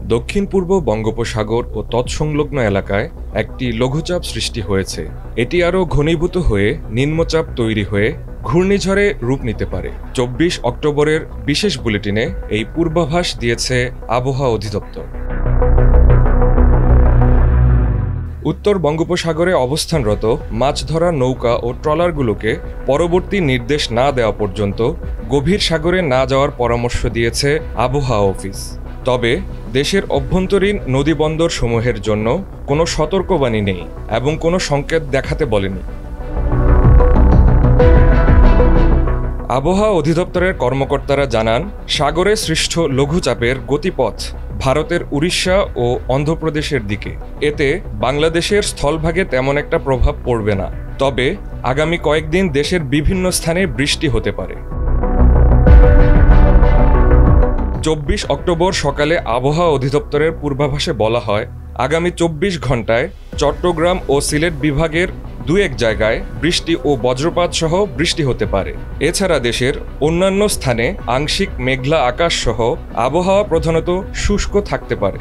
দক্ষিণ পূর্ব বঙ্গোপসাগর ও তৎসংলগ্ন এলাকায় একটি লঘুচাপ সৃষ্টি হয়েছে। এটি আরও ঘনীভূত হয়ে নিম্নচাপ তৈরি হয়ে ঘূর্ণিঝড়ে রূপ নিতে পারে। ২৪ অক্টোবরের বিশেষ বুলেটিনে এই পূর্বাভাস দিয়েছে আবহাওয়া অধিদপ্তর। উত্তর বঙ্গোপসাগরে অবস্থানরত মাছ ধরা নৌকা ও ট্রলারগুলোকে পরবর্তী নির্দেশ না দেওয়া পর্যন্ত গভীর সাগরে না যাওয়ার পরামর্শ দিয়েছে আবহাওয়া অফিস। তবে দেশের অভ্যন্তরীণ নদীবন্দর সমূহের জন্য কোনো সতর্কবাণী নেই এবং কোনো সংকেত দেখাতে বলেনি। আবহাওয়া অধিদপ্তরের কর্মকর্তারা জানান, সাগরে সৃষ্ট লঘুচাপের গতিপথ ভারতের উড়িষ্যা ও অন্ধ্রপ্রদেশের দিকে। এতে বাংলাদেশের স্থলভাগে তেমন একটা প্রভাব পড়বে না, তবে আগামী কয়েকদিন দেশের বিভিন্ন স্থানে বৃষ্টি হতে পারে। ২৪ অক্টোবর সকালে আবহাওয়া অধিদপ্তরের পূর্বাভাসে বলা হয়, আগামী ২৪ ঘন্টায় চট্টগ্রাম ও সিলেট বিভাগের দু-এক জায়গায় বৃষ্টি ও বজ্রপাত সহ বৃষ্টি হতে পারে। এছাড়া দেশের অন্যান্য স্থানে আংশিক মেঘলা আকাশ সহ আবহাওয়া প্রধানত শুষ্ক থাকতে পারে।